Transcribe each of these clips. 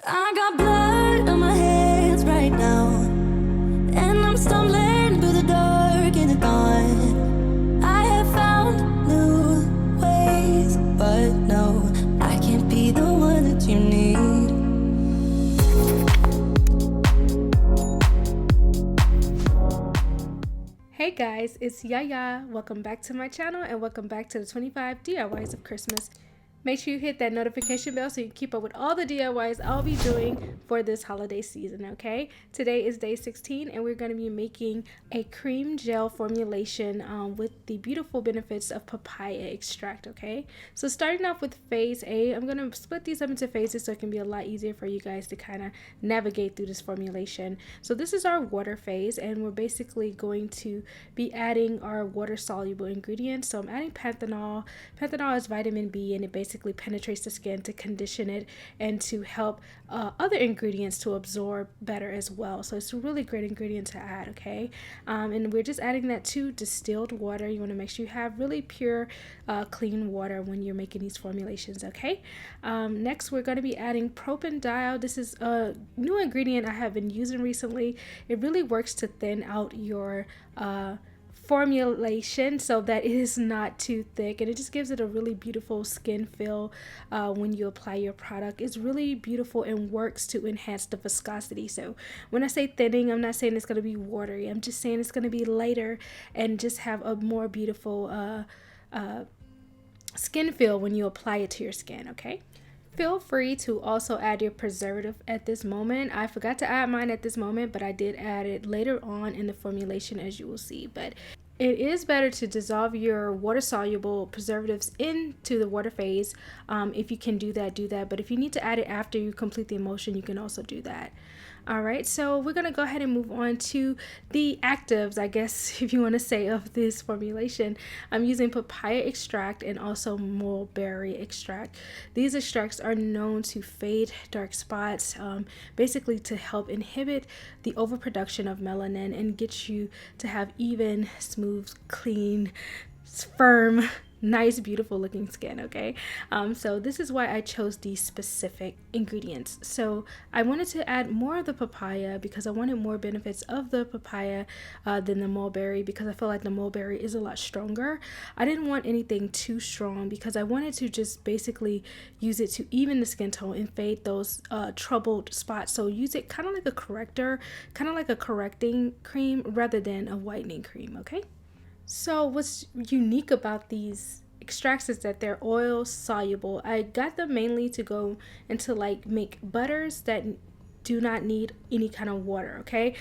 I got blood on my hands right now, and I'm stumbling through the dark in the dawn. I have found new ways, but no, I can't be the one that you need. Hey guys, it's Yaya. Welcome back to my channel and welcome back to the 25 DIYs of Christmas. Make sure you hit that notification bell so you can keep up with all the DIYs I'll be doing for this holiday season, okay? Today is day 16 and we're going to be making a cream gel formulation with the beautiful benefits of papaya extract, okay? So starting off with phase A, I'm going to split these up into phases so it can be a lot easier for you guys to kind of navigate through this formulation. So this is our water phase and we're basically going to be adding our water-soluble ingredients. So I'm adding Panthenol. Panthenol is vitamin B and it basically penetrates the skin to condition it and to help other ingredients to absorb better as well. So it's a really great ingredient to add, okay? And we're just adding that to distilled water. You want to make sure you have really pure, clean water when you're making these formulations, okay? Next, we're going to be adding Propanediol. This is a new ingredient I have been using recently. It really works to thin out your formulation so that it is not too thick, and it just gives it a really beautiful skin feel when you apply your product. It's really beautiful and works to enhance the viscosity. So when I say thinning, I'm not saying it's going to be watery. I'm just saying it's going to be lighter and just have a more beautiful skin feel when you apply it to your skin, okay? Feel free to also add your preservative at this moment. I forgot to add mine at this moment, but I did add it later on in the formulation, as you will see. But it is better to dissolve your water-soluble preservatives into the water phase. If you can do that, do that. But if you need to add it after you complete the emulsion, you can also do that. All right, so we're going to go ahead and move on to the actives, I guess, if you want to say, of this formulation. I'm using papaya extract and also mulberry extract. These extracts are known to fade dark spots, basically to help inhibit the overproduction of melanin and get you to have even, smooth, clean, firm, nice, beautiful looking skin, okay? So this is why I chose these specific ingredients. So I wanted to add more of the papaya because I wanted more benefits of the papaya than the mulberry, because I feel like the mulberry is a lot stronger. I didn't want anything too strong because I wanted to just basically use it to even the skin tone and fade those troubled spots. So use it kind of like a corrector, kind of like a correcting cream rather than a whitening cream, okay? So what's unique about these extracts is that they're oil soluble. I got them mainly to go into like make butters that do not need any kind of water, okay?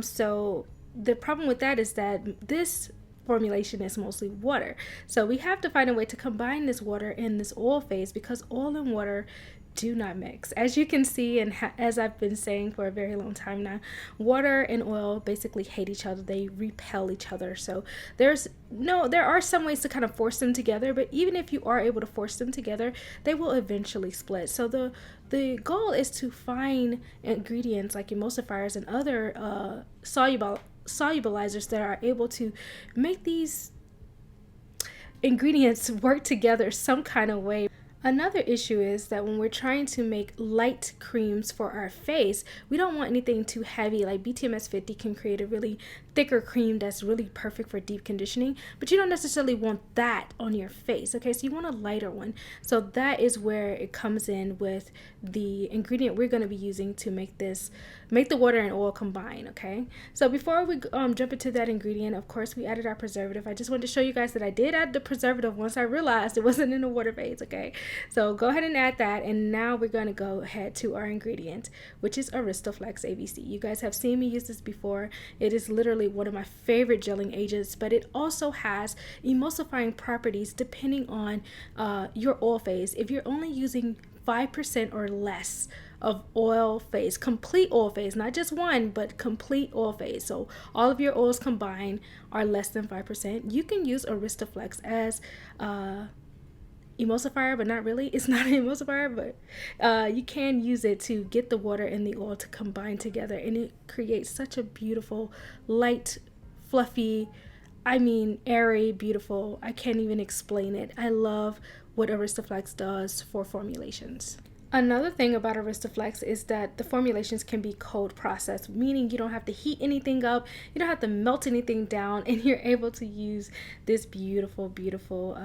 So the problem with that is that this formulation is mostly water. So we have to find a way to combine this water in this oil phase because oil and water do not mix. As you can see, and as I've been saying for a very long time now, water and oil basically hate each other. They repel each other. So there are some ways to kind of force them together, but even if you are able to force them together, they will eventually split. So the goal is to find ingredients like emulsifiers and other solubilizers that are able to make these ingredients work together some kind of way. Another issue is that when we're trying to make light creams for our face, we don't want anything too heavy. Like BTMS 50 can create a really thicker cream that's really perfect for deep conditioning, but you don't necessarily want that on your face, okay? So you want a lighter one. So that is where it comes in with the ingredient we're going to be using to make the water and oil combine, okay? So before we jump into that ingredient, of course, we added our preservative. I just wanted to show you guys that I did add the preservative once I realized it wasn't in the water phase, okay? So go ahead and add that, and now we're going to go ahead to our ingredient, which is Aristoflex ABC. You guys have seen me use this before. It is literally one of my favorite gelling agents, but it also has emulsifying properties depending on your oil phase. If you're only using 5% or less of oil phase, complete oil phase, not just one, but complete oil phase, so all of your oils combined are less than 5%, you can use Aristoflex as emulsifier, but not really. It's not an emulsifier, but you can use it to get the water and the oil to combine together, and it creates such a beautiful, light, fluffy, airy, beautiful. I can't even explain it. I love what Aristoflex does for formulations. Another thing about Aristoflex is that the formulations can be cold processed, meaning you don't have to heat anything up, you don't have to melt anything down, and you're able to use this beautiful, beautiful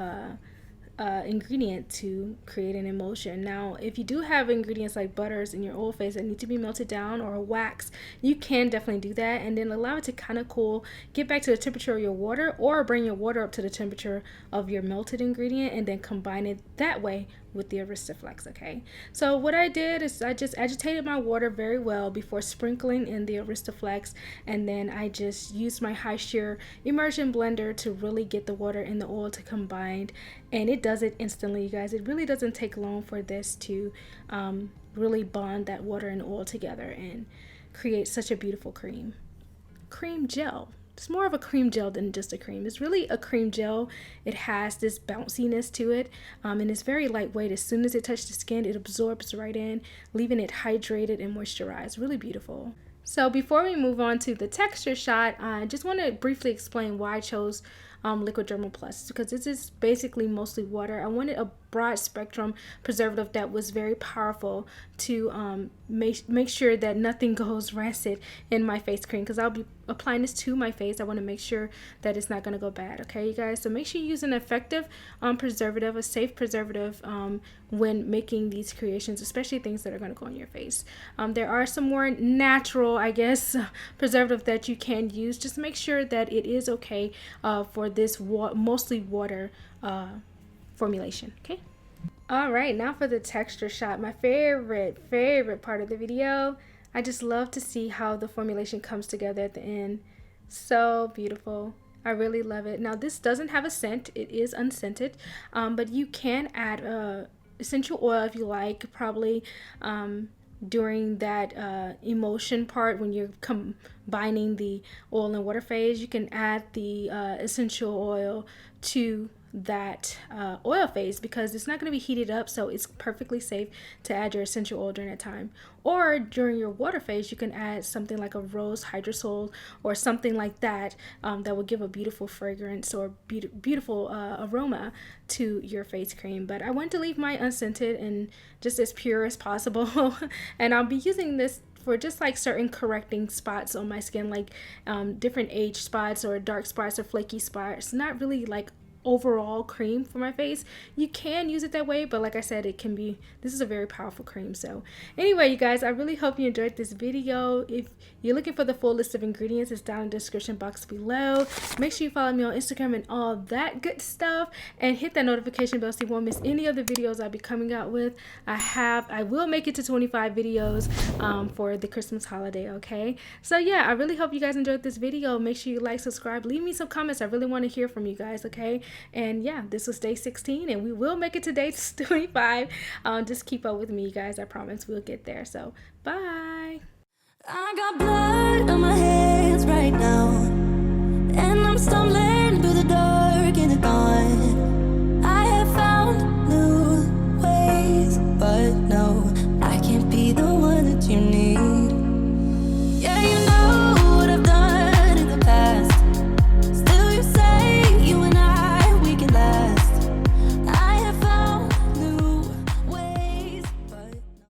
ingredient to create an emulsion. Now, if you do have ingredients like butters in your oil phase that need to be melted down, or a wax, you can definitely do that and then allow it to kind of cool, get back to the temperature of your water, or bring your water up to the temperature of your melted ingredient and then combine it that way with the Aristoflex. Okay, so what I did is I just agitated my water very well before sprinkling in the Aristoflex, and then I just used my high shear immersion blender to really get the water and the oil to combine, and it does it instantly, you guys. It really doesn't take long for this to really bond that water and oil together and create such a beautiful cream gel. It's more of a cream gel than just a cream. It's really a cream gel. It has this bounciness to it, and it's very lightweight. As soon as it touches the skin, it absorbs right in, leaving it hydrated and moisturized. Really beautiful. So before we move on to the texture shot, I just want to briefly explain why I chose liquid Germall Plus, because this is basically mostly water. I wanted a broad spectrum preservative that was very powerful to make sure that nothing goes rancid in my face cream, because I'll be applying this to my face. I want to make sure that it's not going to go bad. Okay, you guys, so make sure you use an effective preservative, a safe preservative, when making these creations, especially things that are going to go on your face. There are some more natural, I guess, preservative that you can use. Just make sure that it is okay for this mostly water formulation. Okay, all right, now for the texture shot, my favorite part of the video. I just love to see how the formulation comes together at the end. So beautiful. I really love it. Now, this doesn't have a scent. It is unscented, but you can add essential oil if you like, probably during that emulsion part when you're combining the oil and water phase. You can add the essential oil to that oil phase, because it's not going to be heated up, so it's perfectly safe to add your essential oil during that time. Or during your water phase, you can add something like a rose hydrosol or something like that, that will give a beautiful fragrance or beautiful aroma to your face cream. But I want to leave mine unscented and just as pure as possible. And I'll be using this for just like certain correcting spots on my skin, like different age spots or dark spots or flaky spots. Not really like overall cream for my face. You can use it that way, but like I said, it can be, this is a very powerful cream. So anyway, you guys, I really hope you enjoyed this video. If you're looking for the full list of ingredients, it's down in the description box below. Make sure you follow me on Instagram and all that good stuff, and hit that notification bell so you won't miss any of the videos I'll be coming out with. I will make it to 25 videos for the Christmas holiday. Okay, so yeah, I really hope you guys enjoyed this video. Make sure you like, subscribe, leave me some comments. I really want to hear from you guys. Okay, and yeah, this was day 16, and we will make it to day 25. Just keep up with me, you guys. I promise we'll get there. So bye. I got blood on my hands right now, and I'm stumbling